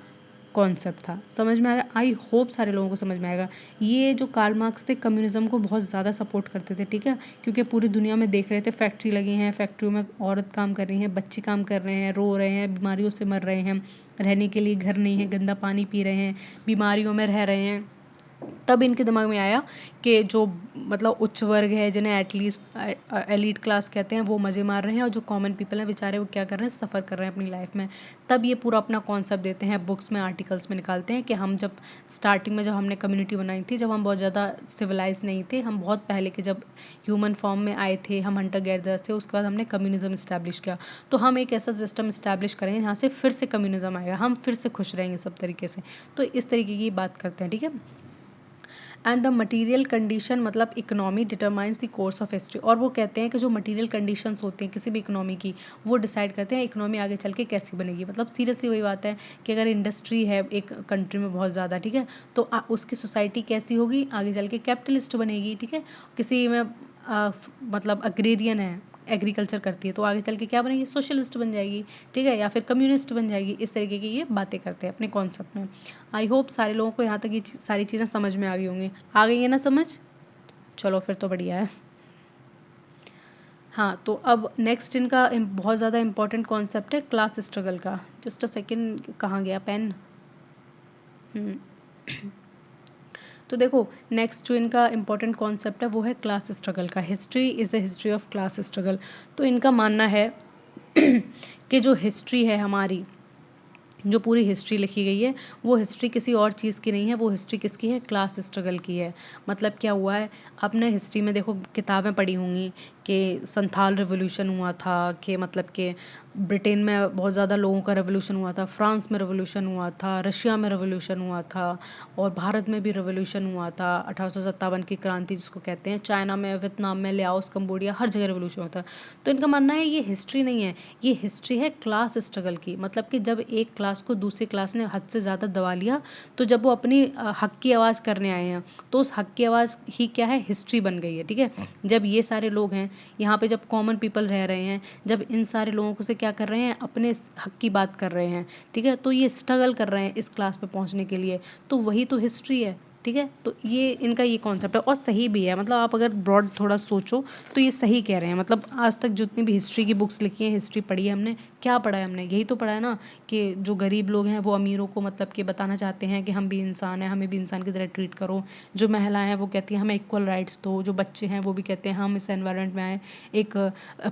कॉन्सेप्ट था। समझ में आया, आई होप सारे लोगों को समझ में आएगा। ये जो कार्ल मार्क्स थे कम्युनिज्म को बहुत ज़्यादा सपोर्ट करते थे, ठीक है, क्योंकि पूरी दुनिया में देख रहे थे फैक्ट्री लगी हैं, फैक्ट्रियों में औरत काम कर रही हैं, बच्चे काम कर रहे हैं, रो रहे हैं, बीमारियों से मर रहे हैं, रहने के लिए घर नहीं है, गंदा पानी पी रहे हैं, बीमारियों में रह रहे हैं। तब इनके दिमाग में आया कि जो मतलब उच्च वर्ग है, जिन्हें एटलीस्ट एलीट क्लास कहते हैं, वो मज़े मार रहे हैं, और जो कॉमन पीपल हैं बेचारे वो क्या कर रहे हैं, सफ़र कर रहे हैं अपनी लाइफ में। तब ये पूरा अपना कॉन्सेप्ट देते हैं, बुक्स में, आर्टिकल्स में निकालते हैं कि हम जब स्टार्टिंग में जब हमने कम्युनिटी बनाई थी, जब हम बहुत ज़्यादा सिविलाइज नहीं थे, हम बहुत पहले के जब ह्यूमन फॉर्म में आए थे, हम हंटर गैदर से, उसके बाद हमने कम्युनिज्म इस्टेब्लिश किया। तो हम एक ऐसा सिस्टम इस्टेब्लिश करेंगे जहाँ से फिर से कम्युनिज्म आएगा, हम फिर से खुश रहेंगे सब तरीके से। तो इस तरीके की बात करते हैं, ठीक है। एंड द मटीरियल कंडीशन मतलब economy determines the course of history. और वो कहते हैं कि जो मटीरियल कंडीशंस होती हैं किसी भी इकोनॉमी की, वो डिसाइड करते हैं इकोनॉमी आगे चल के कैसी बनेगी। मतलब सीरियसली वही बात है कि अगर इंडस्ट्री है एक कंट्री में बहुत ज़्यादा, ठीक है, तो उसकी सोसाइटी कैसी होगी, आगे चल के कैपिटलिस्ट बनेगी, ठीक है। किसी में मतलब अग्रेरियन है, एग्रीकल्चर करती है, तो आगे चल के क्या बनेगी, सोशलिस्ट बन जाएगी, ठीक है, या फिर कम्युनिस्ट बन जाएगी। इस तरीके की ये बातें करते हैं अपने कॉन्सेप्ट में। आई होप सारे लोगों को यहाँ तक ये सारी चीज़ें समझ में आ गई होंगी। आ गई है ना समझ, चलो फिर तो बढ़िया है। हाँ, तो अब नेक्स्ट इनका बहुत ज़्यादा इंपॉर्टेंट कॉन्सेप्ट है क्लास स्ट्रगल का। जस्ट अ सेकेंड, कहाँ गया पेन। तो देखो नेक्स्ट जो इनका इंपॉर्टेंट कॉन्सेप्ट है वो है क्लास स्ट्रगल का। History is the history of class struggle. तो इनका मानना है कि जो हिस्ट्री है हमारी, जो पूरी हिस्ट्री लिखी गई है, वो हिस्ट्री किसी और चीज़ की नहीं है, वो हिस्ट्री किसकी है, क्लास स्ट्रगल की है। मतलब क्या हुआ है, आपने हिस्ट्री में देखो किताबें पढ़ी होंगी कि संथाल रिवोल्यूशन हुआ था, कि मतलब कि ब्रिटेन में बहुत ज़्यादा लोगों का रिवोल्यूशन हुआ था, फ्रांस में रिवोल्यूशन हुआ था, रशिया में रिवोल्यूशन हुआ था, और भारत में भी रिवोल्यूशन हुआ था, 1857 की क्रांति जिसको कहते हैं, चाइना में, वियतनाम में, लाओस, कंबोडिया, हर जगह रिवोल्यूशन हुआ था। तो इनका मानना है ये हिस्ट्री नहीं है, ये हिस्ट्री है क्लास स्ट्रगल की। मतलब कि जब एक क्लास को दूसरी क्लास ने हद से ज़्यादा दबा लिया, तो जब वो अपनी हक की आवाज़ करने आए हैं, तो उस हक की आवाज़ ही क्या है, हिस्ट्री बन गई है, ठीक है। जब ये सारे लोग हैं यहाँ पे, जब कॉमन पीपल रह रहे हैं, जब इन सारे लोगों को से क्या कर रहे हैं, अपने हक की बात कर रहे हैं, ठीक है, तो ये स्ट्रगल कर रहे हैं इस क्लास पे पहुँचने के लिए, तो वही तो हिस्ट्री है। ठीक है। तो ये इनका ये कॉन्सेप्ट है और सही भी है, मतलब आप अगर ब्रॉड थोड़ा सोचो तो ये सही कह रहे हैं। मतलब आज तक जितनी भी हिस्ट्री की बुक्स लिखी हैं, हिस्ट्री पढ़ी है हमने, क्या पढ़ा है हमने, यही तो पढ़ा है ना कि जो गरीब लोग हैं वो अमीरों को मतलब कि बताना चाहते हैं कि हम भी इंसान हैं, हमें भी इंसान की तरह ट्रीट करो। जो महिलाएं हैं वो कहती हैं हमें इक्वल राइट्स दो, जो बच्चे हैं वो भी कहते हैं हम इस एनवायरनमेंट में आए, एक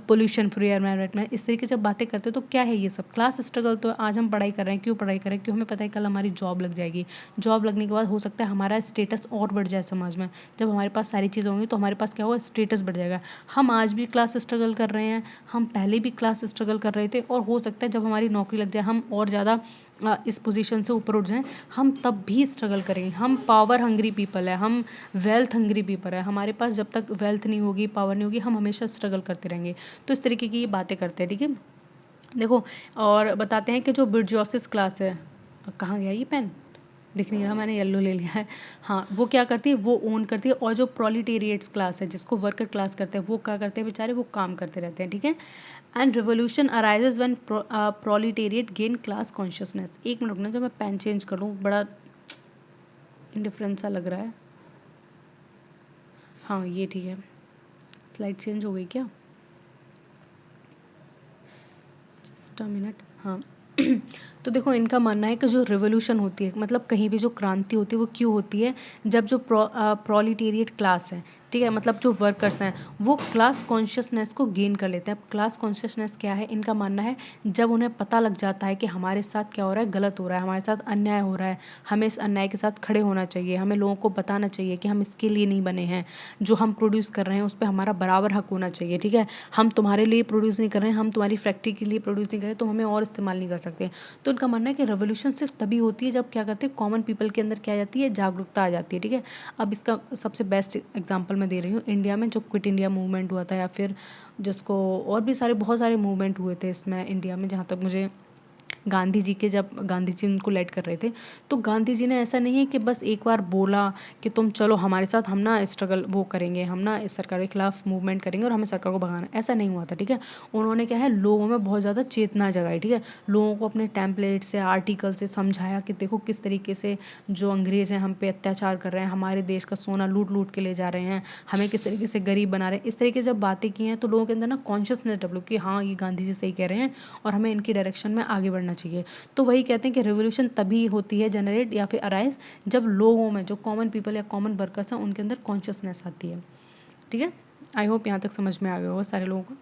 पोल्यूशन फ्री एनवायरनमेंट में। इस तरीके से जब बातें करते हैं तो क्या है ये सब क्लास स्ट्रगल। तो आज हम पढ़ाई कर रहे हैं, क्यों पढ़ाई कर रहे हैं, क्यों हमें पता है कल हमारी जॉब लग जाएगी, जॉब लगने के बाद हो सकता है हमारा स्टेटस और बढ़ जाए समाज में। जब हमारे पास सारी चीज़ें होंगी तो हमारे पास क्या होगा, स्टेटस बढ़ जाएगा। हम आज भी क्लास स्ट्रगल कर रहे हैं, हम पहले भी क्लास स्ट्रगल कर रहे थे, और हो सकता है जब हमारी नौकरी लग जाए हम और ज़्यादा इस पोजीशन से ऊपर उठ जाएं, हम तब भी स्ट्रगल करेंगे। हम पावर हंग्री पीपल है, हम वेल्थ हंग्री पीपल है। हमारे पास जब तक वेल्थ नहीं होगी, पावर नहीं होगी, हम हमेशा स्ट्रगल करते रहेंगे। तो इस तरीके की ये बातें करते हैं, ठीक है। देखो और बताते हैं कि जो बुर्जोसिस क्लास है, कहाँ गया ये पेन, दिख नहीं रहा, मैंने येलो ले लिया है। हाँ, वो क्या करती है, वो ओन करती है। और जो प्रोलिटेरिएट्स क्लास है, जिसको वर्कर क्लास करते हैं, वो क्या करते हैं बेचारे, वो काम करते रहते हैं, ठीक है। And revolution arises when proletariat gain class consciousness. एक मिनट रुकना, जब मैं पेन चेंज कर लूँ, बड़ा इंडिफरेंस सा लग रहा है। हाँ ये ठीक है, स्लाइड चेंज हो गई क्या, जस्ट अ मिनट। हाँ तो देखो इनका मानना है कि जो रिवोल्यूशन होती है, मतलब कहीं भी जो क्रांति होती है, वो क्यों होती है, जब जो प्रोलिटेरिएट क्लास है, ठीक है, मतलब जो वर्कर्स हैं, वो क्लास कॉन्शियसनेस को गेन कर लेते हैं। अब क्लास कॉन्शियसनेस क्या है, इनका मानना है जब उन्हें पता लग जाता है कि हमारे साथ क्या हो रहा है, गलत हो रहा है, हमारे साथ अन्याय हो रहा है, हमें इस अन्याय के साथ खड़े होना चाहिए, हमें लोगों को बताना चाहिए कि हम इसके लिए नहीं बने हैं, जो हम प्रोड्यूस कर रहे हैं उस पर हमारा बराबर हक होना चाहिए, ठीक है। हम तुम्हारे लिए प्रोड्यूस नहीं कर रहे हैं, हम तुम्हारी फैक्ट्री के लिए प्रोड्यूस नहीं कर रहे, तो हमें और इस्तेमाल नहीं कर सकते। तो उनका मानना है कि रेवोल्यूशन सिर्फ तभी होती है जब क्या करते हैं, कॉमन पीपल के अंदर क्या आ जाती है, जागरूकता आ जाती है, ठीक है। अब इसका सबसे बेस्ट एग्जांपल मैं दे रही हूँ, इंडिया में जो क्विट इंडिया मूवमेंट हुआ था, या फिर जिसको और भी सारे बहुत सारे मूवमेंट हुए थे इसमें इंडिया में, जहाँ तक मुझे गांधी जी के, जब गांधी जी उनको लेड कर रहे थे, तो गांधी जी ने ऐसा नहीं है कि बस एक बार बोला कि तुम चलो हमारे साथ, हम ना स्ट्रगल वो करेंगे, हम ना इस सरकार के खिलाफ मूवमेंट करेंगे और हमें सरकार को भगाना, ऐसा नहीं हुआ था, ठीक है। उन्होंने क्या है, लोगों में बहुत ज़्यादा चेतना जगाई, ठीक है। लोगों को अपने टेम्पलेट से, आर्टिकल से समझाया कि देखो किस तरीके से जो अंग्रेज़ हैं हम पे अत्याचार कर रहे हैं, हमारे देश का सोना लूट लूट के ले जा रहे हैं, हमें किस तरीके से गरीब बना रहे हैं। इस तरीके से जब बातें की हैं तो लोगों के अंदर ना कॉन्शियसनेस डेवलप कि हाँ ये गांधी जी सही कह रहे हैं और हमें इनकी डायरेक्शन में आगे बढ़ना चाहिए। तो वही कहते हैं कि रेवोल्यूशन तभी होती है जनरेट या फिर अराइज, जब लोगों में, जो कॉमन पीपल या कॉमन वर्कर्स हैं, उनके अंदर कॉन्शियसनेस आती है, ठीक है। आई होप यहाँ तक समझ में आ गया होगा सारे लोगों को।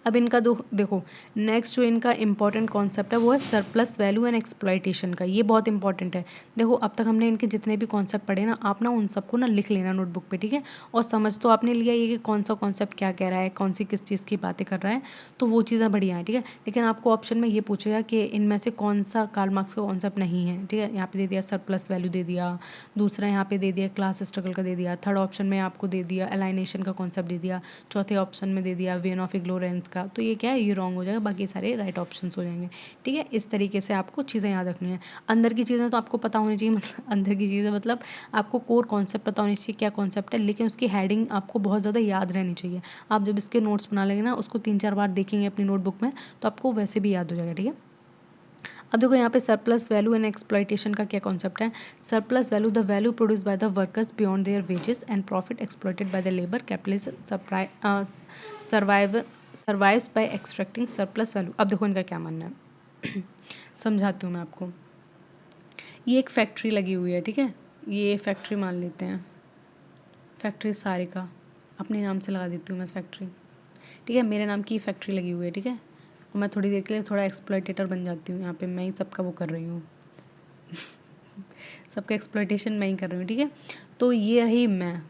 अब इनका देखो नेक्स्ट जो इनका इंपॉर्टेंट कॉन्सेप्ट है वो है सरप्लस वैल्यू एंड एक्सप्लॉयटेशन का। ये बहुत इंपॉर्टेंट है। देखो अब तक हमने इनके जितने भी कॉन्सेप्ट पढ़े ना, आप ना उन सबको ना लिख लेना नोटबुक पे, ठीक है। और समझ तो आपने लिया ये कि कौन सा कॉन्सेप्ट क्या कह रहा है, कौन सी किस चीज़ की बातें कर रहा है, तो वो चीज़ें बढ़िया हैं, ठीक है। लेकिन आपको ऑप्शन में ये पूछेगा कि इनमें से कौन सा कार्ल मार्क्स का कॉन्सेप्ट नहीं है, ठीक है। यहाँ पे दे दिया सरप्लस वैल्यू दे दिया, दूसरा यहाँ पे दे दिया क्लास स्ट्रगल का दे दिया, थर्ड ऑप्शन में आपको दे दिया एलाइनेशन का कॉन्सेप्ट दे दिया, चौथे ऑप्शन में दे दिया वेन ऑफ इग्नोरेंस का। तो ये क्या है, ये रॉन्ग हो जाएगा, बाकी सारे राइट ऑप्शंस हो जाएंगे, ठीक है। इस तरीके से आपको चीज़ें याद रखनी है। अंदर की चीज़ें तो आपको पता होनी चाहिए, मतलब अंदर की चीज़ें मतलब आपको कोर कॉन्सेप्ट पता होनी चाहिए क्या कॉन्सेप्ट है, लेकिन उसकी हेडिंग आपको बहुत ज़्यादा याद रहनी चाहिए। आप जब इसके नोट्स बना लेंगे ना, उसको 3-4 बार देखेंगे अपनी नोटबुक में, तो आपको वैसे भी याद हो जाएगा, ठीक है। अब देखो यहाँ पे सरप्लस वैल्यू एंड एक्सप्लॉयटेशन का क्या कॉन्सेप्ट है। Surplus value the value produce by the workers beyond their wages and profit exploited by the labour capitalism survive survives by extracting surplus value. अब देखो इनका क्या मानना है समझाती हूँ मैं आपको। ये एक फैक्ट्री लगी हुई है, ठीक है। ये फैक्ट्री मान लेते हैं, फैक्ट्री सारिका, अपने नाम से लगा देती हूँ मैं फैक्ट्री, ठीक है। मेरे नाम की फैक्ट्री लगी हुई है, ठीक है। और मैं थोड़ी देर के लिए थोड़ा एक्सप्लॉयटेटर बन जाती हूँ, यहाँ पे मैं ही सबका वो कर रही हूँ सबका एक्सप्लॉयटेशन मैं ही कर रही हूँ, ठीक है। तो ये रही मैं,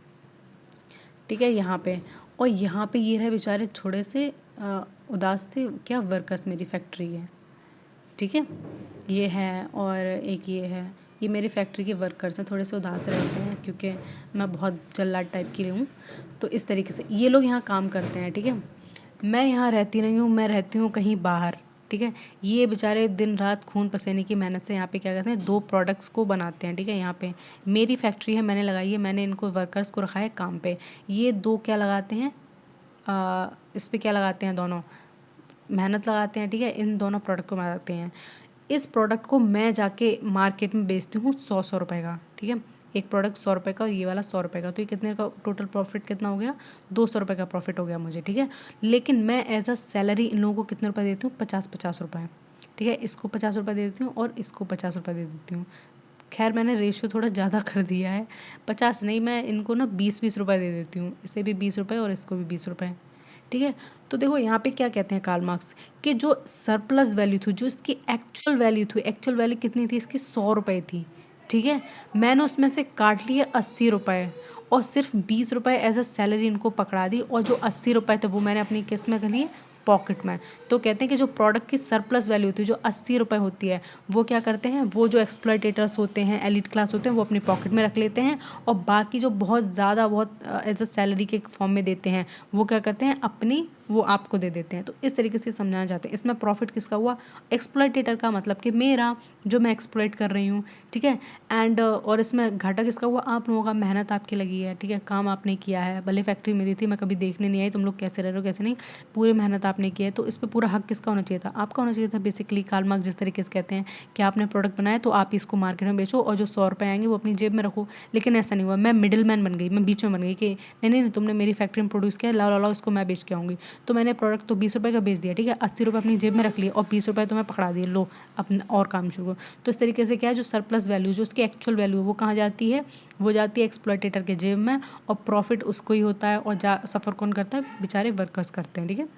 ठीक है, यहाँ पे। और यहाँ पे ये रहे बेचारे थोड़े से उदास से क्या वर्कर्स, मेरी फैक्ट्री है, ठीक है। ये है और एक ये है, ये मेरी फैक्ट्री के वर्कर्स हैं, थोड़े से उदास रहते हैं क्योंकि मैं बहुत जल्लाद टाइप की हूँ। तो इस तरीके से ये लोग यहाँ काम करते हैं, ठीक है। मैं यहाँ रहती नहीं हूँ, मैं रहती हूँ कहीं बाहर, ठीक है। ये बेचारे दिन रात खून पसीने की मेहनत से यहाँ पे क्या करते हैं, 2 प्रोडक्ट्स को बनाते हैं, ठीक है। यहाँ पे मेरी फैक्ट्री है, मैंने लगाई है, मैंने इनको वर्कर्स को रखा है काम पे। ये 2 क्या लगाते हैं, इस पे क्या लगाते हैं, दोनों मेहनत लगाते हैं, ठीक है। इन दोनों प्रोडक्ट को बनाते हैं। इस प्रोडक्ट को मैं जाके मार्केट में बेचती हूँ 100-100 रुपए का, ठीक है। एक प्रोडक्ट 100 रुपये का और ये वाला 100 रुपये का, तो ये कितने का टोटल प्रॉफिट कितना हो गया, 200 रुपये का प्रॉफिट हो गया मुझे, ठीक है। लेकिन मैं एज अ सैलरी इन लोगों को कितने रुपये देती हूँ, 50-50 रुपये, ठीक है। इसको 50 रुपये दे देती हूँ और इसको 50 रुपये दे देती हूँ। खैर मैंने रेशियो थोड़ा ज़्यादा कर दिया है, 50 नहीं, मैं इनको ना 20-20 रुपये दे देती हूँ, इसे भी 20 रुपये और इसको भी 20 रुपये, ठीक है। तो देखो यहाँ पे क्या कहते हैं कार्ल मार्क्स कि जो सरप्लस वैल्यू थी, जो इसकी एक्चुअल वैल्यू थी, एक्चुअल वैल्यू कितनी थी इसकी, 100 रुपये थी, ठीक है। मैंने उसमें से काट लिए 80 रुपये और सिर्फ 20 रुपये एज अ सैलरी इनको पकड़ा दी, और जो 80 रुपये थे वो मैंने अपनी किस में कर लिए, पॉकेट में। तो कहते हैं कि जो प्रोडक्ट की सरप्लस वैल्यू होती है, जो 80 रुपये होती है, वो क्या करते हैं, वो जो एक्सप्लॉयटेटर्स होते हैं, एलिट क्लास होते हैं, वो अपनी पॉकेट में रख लेते हैं, और बाकी जो बहुत ज़्यादा बहुत एज अ सैलरी के फॉर्म में देते हैं, वो क्या करते हैं, अपनी वो आपको दे देते हैं। तो इस तरीके से समझाना चाहते हैं। इसमें प्रॉफिट किसका हुआ, एक्सप्लॉयटेटर का, मतलब कि मेरा, जो मैं एक्सप्लॉयट कर रही हूँ, ठीक है। एंड और इसमें घाटा किसका हुआ, आप लोगों का, मेहनत आपकी लगी है, ठीक है, काम आपने किया है, भले फैक्ट्री मेरी थी, मैं कभी देखने नहीं आई तुम लोग कैसे रह रहे हो कैसे नहीं, पूरी मेहनत आपने की है, तो इस पर पूरा हक किसका होना चाहिए था, आपका होना चाहिए था। बेसिकली कार्ल मार्क्स जिस तरीके से कहते हैं कि आपने प्रोडक्ट बनाया तो आप इसको मार्केट में बेचो और जो 100 रुपये आएंगे वो अपनी जेब में रखो। लेकिन ऐसा नहीं हुआ, मैं मिडिल मैन बन गई, मैं बीच में बन गई कि नहीं नहीं तुमने मेरी फैक्ट्री में प्रोड्यूस किया, लाओ लाओ लाओ इसको मैं बेच के आऊँगी। तो मैंने प्रोडक्ट तो 20 रुपये का बेच दिया, ठीक है, 80 रुपये अपनी जेब में रख लिए और 20 रुपये तो मैं पकड़ा दिए, लो अपना और काम शुरू करो। तो इस तरीके से क्या है, जो सरप्लस वैल्यू, जो उसकी एक्चुअल वैल्यू है, वो कहाँ जाती है, वो जाती है एक्सप्लॉयटेटर के जेब में, और प्रॉफिट उसको ही होता है, और सफ़र कौन करता है, बेचारे वर्कर्स करते हैं, ठीक है।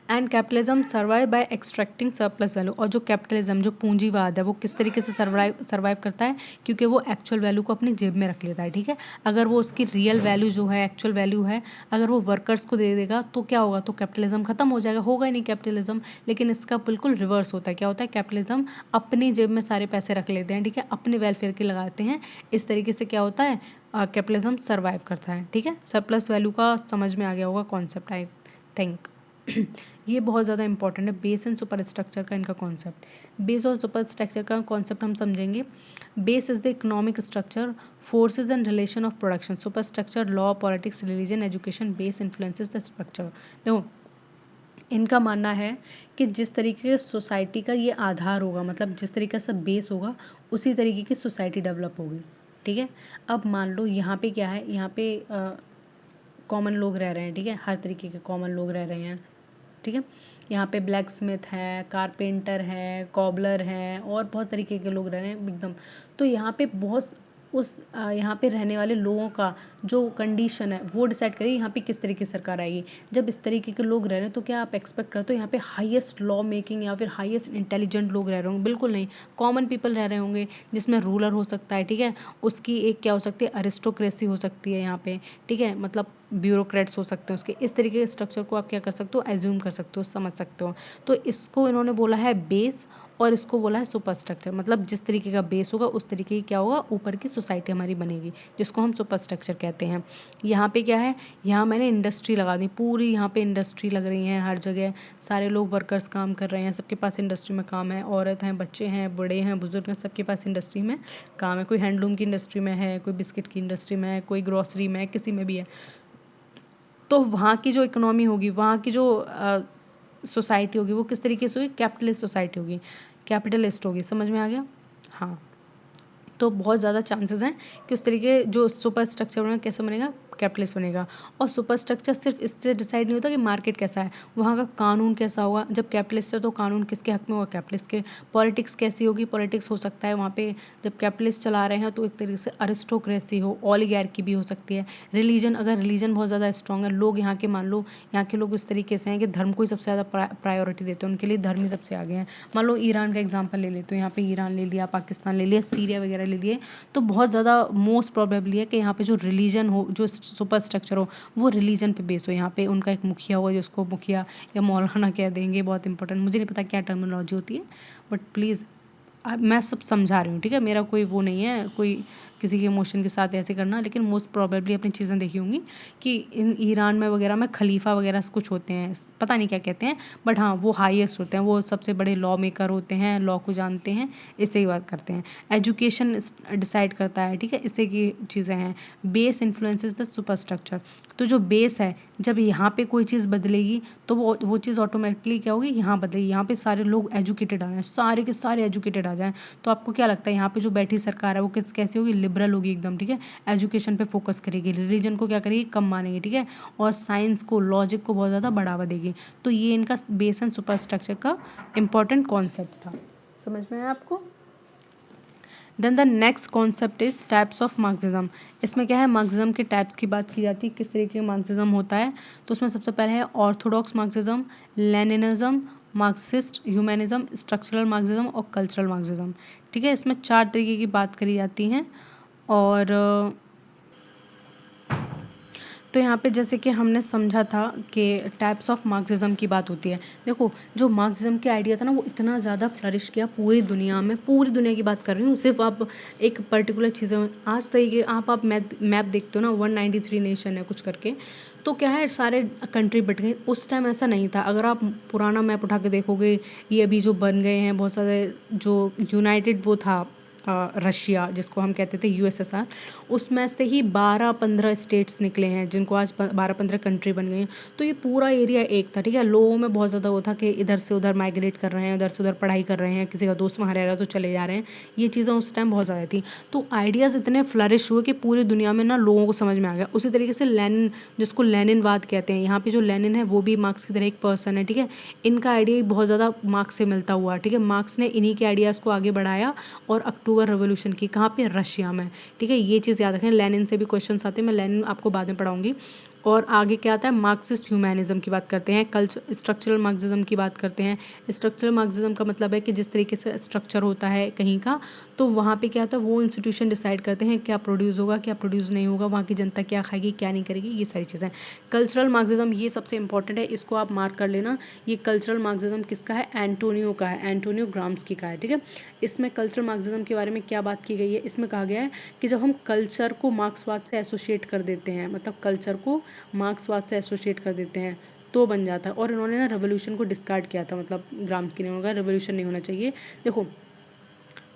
And capitalism survive by extracting surplus value, और जो कैपिटलिज्म, जो पूंजीवाद है, वो किस तरीके से सर्वाइव करता है, क्योंकि वो एक्चुअल वैल्यू को अपनी जेब में रख लेता है, ठीक है। अगर वो उसकी रियल वैल्यू जो है, एक्चुअल वैल्यू है, अगर वो वर्कर्स को दे देगा तो क्या होगा, तो कैपिटलिज्म खत्म हो जाएगा, होगा ही नहीं कैपिटलिज्म। लेकिन इसका बिल्कुल रिवर्स होता है, क्या होता है, कैपिटलिज्म अपनी जेब में सारे पैसे रख लेते हैं, ठीक है, अपने वेलफेयर के लगाते हैं। इस तरीके से क्या होता है, कैपिटलिज्म सर्वाइव करता है, ठीक है। सरप्लस वैल्यू का समझ में आ गया होगा कॉन्सेप्ट, आई थिंक। ये बहुत ज़्यादा इंपॉर्टेंट है, बेस एंड सुपर स्ट्रक्चर का इनका कॉन्सेप्ट। बेस और सुपर स्ट्रक्चर का कॉन्सेप्ट हम समझेंगे। Base is the economic structure, forces and relation of production. Super structure law, politics, religion, education. Base influences the structure. देखो इनका मानना है कि जिस तरीके से सोसाइटी का ये आधार होगा, मतलब जिस तरीके से बेस होगा, उसी तरीके की सोसाइटी डेवलप होगी, ठीक है। अब मान लो यहाँ पे क्या है, यहाँ पे कॉमन लोग रह रहे हैं, ठीक है, हर तरीके के कॉमन लोग रह रहे हैं, ठीक है। यहाँ पे ब्लैक स्मिथ है, कारपेंटर है, कॉबलर है, और बहुत तरीके के लोग रह रहे हैं एकदम। तो यहाँ पे बहुत यहाँ पे रहने वाले लोगों का जो कंडीशन है वो डिसाइड करिए यहाँ पे किस तरीके की सरकार आएगी। जब इस तरीके के लोग रह रहे हैं तो क्या आप एक्सपेक्ट करते हो यहाँ पे हाईएस्ट लॉ मेकिंग या फिर हाईएस्ट इंटेलिजेंट लोग रह रहे होंगे? बिल्कुल नहीं, कॉमन पीपल रह रहे होंगे, जिसमें रूलर हो सकता है, ठीक है, उसकी एक क्या हो सकती है, अरिस्टोक्रेसी हो सकती है यहाँ पे, ठीक है, मतलब ब्यूरोक्रेट्स हो सकते हैं उसके। इस तरीके के स्ट्रक्चर को आप क्या कर सकते हो, एज्यूम कर सकते हो, समझ सकते हो। तो इसको इन्होंने बोला है बेस, और इसको बोला है सुपर स्ट्रक्चर। मतलब जिस तरीके का बेस होगा उस तरीके की क्या होगा, ऊपर की सोसाइटी हमारी बनेगी, जिसको हम सुपर स्ट्रक्चर कहते हैं। यहाँ पे क्या है, यहाँ मैंने इंडस्ट्री लगा दी पूरी, यहाँ पे इंडस्ट्री लग रही है हर जगह, सारे लोग वर्कर्स काम कर रहे हैं, सबके पास इंडस्ट्री में काम है, औरत हैं, बच्चे हैं, बड़े हैं, बुजुर्ग हैं, सबके पास इंडस्ट्री में काम है। कोई हैंडलूम की इंडस्ट्री में है, कोई बिस्किट की इंडस्ट्री में है, कोई ग्रॉसरी में है, किसी में भी है। तो वहाँ की जो इकोनॉमी होगी, वहाँ की जो सोसाइटी होगी, वो किस तरीके से होगी, कैपिटलिस्ट सोसाइटी होगी, कैपिटलिस्ट होगी। समझ में आ गया? हाँ, तो बहुत ज़्यादा चांसेस हैं कि उस तरीके जो सुपर स्ट्रक्चर बनेगा, कैसे बनेगा, कैपिटलिस्ट बनेगा। और सुपर स्ट्रक्चर सिर्फ इससे डिसाइड नहीं होता कि मार्केट कैसा है, वहाँ का कानून कैसा होगा। जब कैपिटलिस्ट है तो कानून किसके हक में होगा, कैपिटलिस्ट के। पॉलिटिक्स कैसी होगी, पॉलिटिक्स हो सकता है वहाँ पे, जब कैपिटलिस्ट चला रहे हैं तो एक तरीके से अरिस्टोक्रेसी हो, ऑलिगार्की भी हो सकती है। रिलीजन, अगर रिलीजन बहुत ज़्यादा स्ट्रॉन्ग है, लोग यहाँ के, मान लो यहाँ के लोग इस तरीके से हैं कि धर्म को ही सबसे ज़्यादा प्रायोरिटी देते हैं, उनके लिए धर्म ही सबसे आगे हैं। मान लो ईरान का एग्जाम्पल ले लेते हो, यहाँ पे ईरान ले लिया, पाकिस्तान ले लिया, सीरिया वगैरह ले लिए, तो बहुत ज़्यादा मोस्ट प्रोबेबली है कि यहाँ पे जो रिलीजन हो, जो सुपर स्ट्रक्चर हो, वो रिलीजन पे बेस हो। यहाँ पे उनका एक मुखिया हो, जिसको मुखिया या मौलाना कह देंगे, बहुत इंपॉर्टेंट, मुझे नहीं पता क्या टर्मिनोलॉजी होती है, बट प्लीज़ मैं सब समझा रही हूँ, ठीक है, मेरा कोई वो नहीं है, कोई किसी के इमोशन के साथ ऐसे करना, लेकिन मोस्ट प्रोबेबली अपनी चीज़ें देखी होंगी कि इन ईरान में वगैरह में खलीफा वगैरह कुछ होते हैं, पता नहीं क्या कहते हैं, बट हाँ वो हाईएस्ट होते हैं, वो सबसे बड़े लॉ मेकर होते हैं, लॉ को जानते हैं, इससे ही बात करते हैं। एजुकेशन डिसाइड करता है, ठीक है, इससे की चीज़ें हैं। Base influences the super structure, तो जो बेस है, जब यहाँ पे कोई चीज़ बदलेगी तो वो चीज़ ऑटोमेटिकली क्या होगी, यहाँ बदलेगी। यहाँ पे सारे लोग एजुकेटेड आ जाएं, सारे के सारे एजुकेटेड आ जाएं, तो आपको क्या लगता है यहाँ पे जो बैठी सरकार है वो कैसी होगी, लिबरल होगी एकदम, ठीक है। एजुकेशन पे फोकस करेगी, रिलीजन को क्या करेगी, कम मानेगी, ठीक है। और साइंस को, लॉजिक को बहुत ज़्यादा बढ़ावा देगी। तो ये इनका बेस एंड सुपर स्ट्रक्चर का इंपॉर्टेंट कॉन्सेप्ट था। समझ में आया आपको? Then the next concept is types of Marxism. इसमें क्या है, मार्क्सिज्म के टाइप्स की बात की जाती है, किस तरीके का मार्क्सिज्म होता है। तो उसमें सबसे पहले है orthodox Marxism, Leninism, Marxist humanism, structural Marxism और कल्चरल मार्क्सिज्म, ठीक है। इसमें 4 तरीके की बात करी जाती हैं। और तो यहाँ पे जैसे कि हमने समझा था कि टाइप्स ऑफ मार्क्सिज्म की बात होती है। देखो, जो मार्क्सिज्म के आइडिया था ना, वो इतना ज़्यादा फ्लरिश किया पूरी दुनिया में, पूरी दुनिया की बात कर रही हूँ, सिर्फ आप एक पर्टिकुलर चीज़ों में। आज तरीके आप मैप देखते हो ना, 193 नेशन है कुछ करके, तो क्या है, सारे कंट्री बट गए। उस टाइम ऐसा नहीं था। अगर आप पुराना मैप उठा के देखोगे, ये अभी जो बन गए हैं बहुत सारे, जो यूनाइटेड वो था रशिया, जिसको हम कहते थे यूएसएसआर, उसमें से ही 12-15 स्टेट्स निकले हैं, जिनको आज 12-15 कंट्री बन गई हैं। तो ये पूरा एरिया एक था, ठीक है। लोगों में बहुत ज़्यादा वो था कि इधर से उधर माइग्रेट कर रहे हैं, उधर से उधर पढ़ाई कर रहे हैं, किसी का दोस्त वहाँ रह रहा है तो चले जा रहे हैं। ये चीज़ें उस टाइम बहुत ज़्यादा थी। तो आइडियाज़ इतने फ्लरिश हुए कि पूरी दुनिया में ना लोगों को समझ में आ गया। उसी तरीके से लेनिन, जिसको लेनिनवाद कहते हैं, यहाँ पे जो लेनिन है वो भी मार्क्स की तरह एक पर्सन है, ठीक है। इनका आइडिया बहुत ज़्यादा मार्क्स से मिलता हुआ, ठीक है। मार्क्स ने इन्हीं के आइडियाज़ को आगे बढ़ाया और अक्टूबर रेवोल्यूशन की, कहाँ पे, रशिया में, ठीक है। ये चीज़ याद रखें, लेनिन से भी क्वेश्चंस आते हैं, मैं लेनिन आपको बाद में पढ़ाऊंगी। और आगे क्या आता है, मार्क्सिस्ट ह्यूमनिज्म की बात करते हैं, स्ट्रक्चरल मार्क्सिज्म की बात करते हैं। स्ट्रक्चरल मार्क्सिज्म का मतलब है कि जिस तरीके से स्ट्रक्चर होता है कहीं का, तो वहाँ पे क्या होता है, वो इंस्टीट्यूशन डिसाइड करते हैं क्या प्रोड्यूस होगा, क्या प्रोड्यूस नहीं होगा, वहाँ की जनता क्या खाएगी, क्या नहीं करेगी, ये सारी चीज़ें। कल्चरल मार्क्सिज्म, ये सबसे इंपॉर्टेंट है, इसको आप मार्क कर लेना। ये कल्चरल मार्क्सिज्म किसका है, एंटोनियो का है, एंटोनियो ग्राम्स्की का है, ठीक है। इसमें कल्चरल मार्क्सिज्म के बारे में क्या बात की गई है, इसमें कहा गया है कि जब हम कल्चर को मार्क्सवाद से एसोसिएट कर देते हैं, मतलब कल्चर को मार्क्सवाद से एसोसिएट कर देते हैं, तो बन जाता है। और इन्होंने ना रेवोल्यूशन को डिस्कार्ड किया था, मतलब ग्राम्स्की ने उन्होंने कहा रेवोल्यूशन नहीं होना चाहिए। देखो,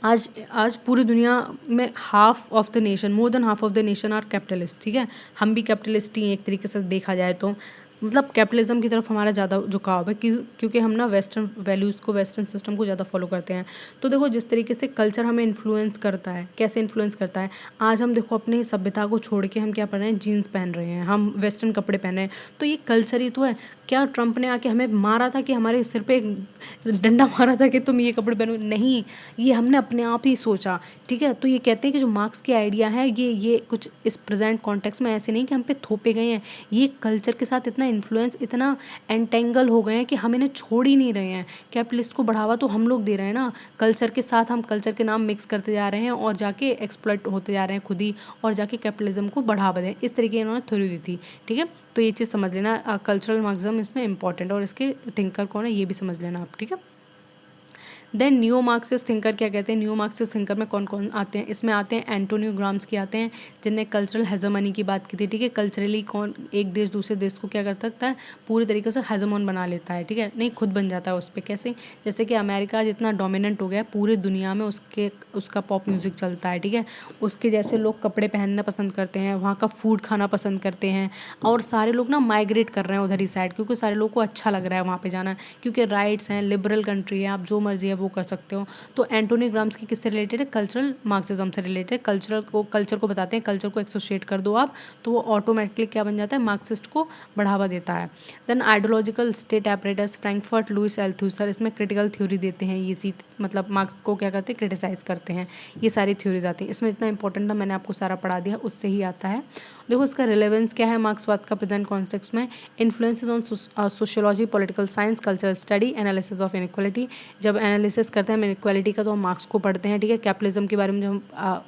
आज आज पूरी दुनिया में half of the nation, more than half of the nation are capitalist, ठीक है। हम भी कैपिटलिस्ट ही हैं एक तरीके से देखा जाए तो, मतलब कैपिटलिज्म की तरफ हमारा ज़्यादा झुकाव है, क्योंकि हम ना वेस्टर्न वैल्यूज़ को, वेस्टर्न सिस्टम को ज़्यादा फॉलो करते हैं। तो देखो, जिस तरीके से कल्चर हमें इन्फ्लुएंस करता है, कैसे इन्फ्लुएंस करता है। आज हम देखो अपनी सभ्यता को छोड़ के हम क्या पहन रहे हैं, जीन्स पहन रहे हैं, हम वेस्टर्न कपड़े पहन रहे हैं, तो ये कल्चर ही तो है। क्या ट्रंप ने आके हमें मारा था कि हमारे सिर पे डंडा मारा था कि तुम ये कपड़े पहनो? नहीं, ये हमने अपने आप ही सोचा, ठीक है। तो ये कहते हैं कि जो मार्क्स के आइडिया है, ये कुछ इस प्रेजेंट कॉन्टेक्स्ट में ऐसे नहीं कि हम पे थोपे गए हैं, ये कल्चर के साथ इतना इन्फ्लुएंस, इतना एंटेंगल हो गए हैं कि हम इन्हें छोड़ ही नहीं रहे हैं। कैपिटलिस्ट को बढ़ावा तो हम लोग दे रहे हैं ना, कल्चर के साथ हम कल्चर के नाम मिक्स करते जा रहे हैं और जाके एक्सप्लॉइट होते जा रहे हैं खुद ही, और जाके कैपिटलिज्म को बढ़ावा दें। इस तरीके इन्होंने थ्योरी दी थी, ठीक है। तो ये चीज़ समझ लेना, कल्चरल मार्क्सिज्म इसमें इंपॉर्टेंट, और इसके थिंकर कौन है ये भी समझ लेना आप, ठीक है। देन न्यू मार्क्सिस्ट थिंकर क्या कहते हैं, न्यू मार्क्सिस्ट थिंकर में कौन कौन आते हैं, इसमें आते हैं एंटोनियो ग्राम्स्की आते हैं, जिनने कल्चरल हेजेमनी की बात की थी, ठीक है। कल्चरली कौन एक देश दूसरे देश को क्या कर सकता है, पूरी तरीके से हेजेमोन बना लेता है, ठीक है, नहीं खुद बन जाता है उस पर। कैसे, जैसे कि अमेरिका जितना डोमिनेंट हो गया है पूरी दुनिया में, उसका पॉप म्यूजिक चलता है, ठीक है। उसके जैसे लोग कपड़े पहनना पसंद करते हैं, वहाँ का फूड खाना पसंद करते हैं, और सारे लोग ना माइग्रेट कर रहे हैं उधर ही साइड, क्योंकि सारे लोग को अच्छा लग रहा है वहाँ पे जाना, क्योंकि राइट्स हैं, लिबरल कंट्री है, आप जो मर्जी है वो कर सकते हो। तो एंटोनियो ग्राम्स्की किससे रिलेटेड है, कल्चरल मार्क्सिज्म से रिलेटेड। कल्चर को बताते हैं, कल्चर को एसोसिएट कर दो आप, तो वो ऑटोमेटिकली क्या बन जाता है, मार्क्सिस्ट को बढ़ावा देता है। Then ideological state apparatus, Frankfurt Louis Althusser, इसमें क्रिटिकल थ्योरी देते हैं, ये चीज मतलब मार्क्स को क्या करते हैं, क्रिटिसाइज करते हैं। ये सारी थ्योरीज आती हैं इसमें, इतना इंपॉर्टेंट था, मैंने आपको सारा पढ़ा दिया, उससे ही आता है। देखो इसका रिलेवेंस क्या है मार्क्सवाद का प्रेजेंट कॉन्टेक्स्ट में, influences on sociology, political science, cultural study, analysis of inequality. जब एनालिसिस करते हैं हम इनइक्वालिटी का तो हम मार्क्स को पढ़ते हैं, ठीक है। कैपिटलिज्म के बारे में जब हम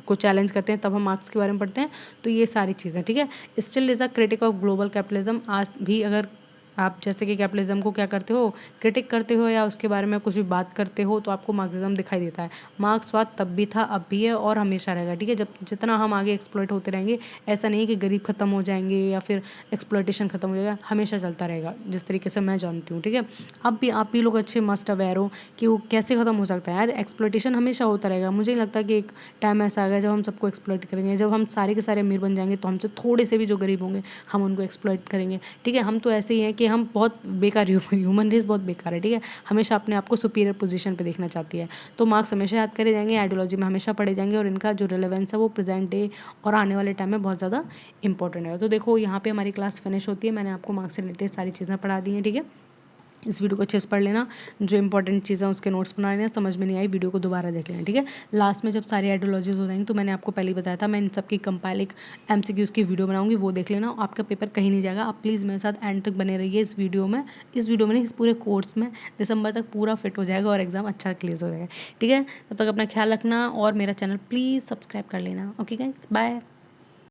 को चैलेंज करते हैं तब हम मार्क्स के बारे में पढ़ते हैं। तो ये सारी चीज़ें, ठीक है। Still is a critic of global capitalism, आज भी अगर आप जैसे कि कैपिटलिज्म को क्या करते हो, क्रिटिक करते हो या उसके बारे में कुछ भी बात करते हो, तो आपको मार्क्सिज्म दिखाई देता है। मार्क्सवाद तब भी था, अब भी है और हमेशा रहेगा, ठीक है। जब जितना हम आगे एक्सप्लॉइट होते रहेंगे, ऐसा नहीं कि गरीब खत्म हो जाएंगे या फिर एक्सप्लॉइटेशन खत्म हो जाएगा, हमेशा चलता रहेगा, जिस तरीके से मैं जानती हूँ, ठीक है। अब भी आप भी लोग अच्छे मस्ट अवेयर हो कि वो कैसे ख़त्म हो सकता है यार, एक्सप्लॉइटेशन हमेशा होता रहेगा। मुझे नहीं लगता कि एक टाइम ऐसा आ गया जब हम सबको एक्सप्लॉइट करेंगे, जब हम सारे के सारे अमीर बन जाएंगे तो हमसे थोड़े से भी जो गरीब होंगे हम उनको एक्सप्लॉइट करेंगे, ठीक है। हम तो ऐसे ही हैं कि हम बहुत बेकार ह्यूमन रेस बहुत बेकार है, ठीक है। हमेशा अपने आप को सुपीरियर पोजीशन पे देखना चाहती है। तो मार्क्स हमेशा याद करे जाएंगे, आइडियोलॉजी में हमेशा पढ़े जाएंगे और इनका जो रिलेवेंस है वो प्रेजेंट डे और आने वाले टाइम में बहुत ज़्यादा इंपॉर्टेंट है। तो देखो यहाँ पे हमारी क्लास फिनिश होती है। मैंने आपको मार्क्स से रिलेटेड सारी चीज़ें पढ़ा दी हैं, ठीक है। इस वीडियो को अच्छे से पढ़ लेना, जो इंपॉर्टेंट चीज़ें उसके नोट्स बना लेना, समझ में नहीं आई वीडियो को दोबारा देख लेना, ठीक है। लास्ट में जब सारी आइडियोलॉजीज हो जाएंगी तो मैंने आपको पहले ही बताया था, मैं इन सबकी कंपाइल एक MCQs की वीडियो बनाऊंगी, वो देख लेना। आपका पेपर कहीं नहीं जाएगा, आप प्लीज़ मेरे साथ एंड तक बने रहिए इस वीडियो में नहीं, इस पूरे कोर्स में। दिसंबर तक पूरा फिट हो जाएगा और एग्जाम अच्छा क्लियर हो जाएगा, ठीक है। तब तक अपना ख्याल रखना और मेरा चैनल प्लीज़ सब्सक्राइब कर लेना। Okay guys, bye.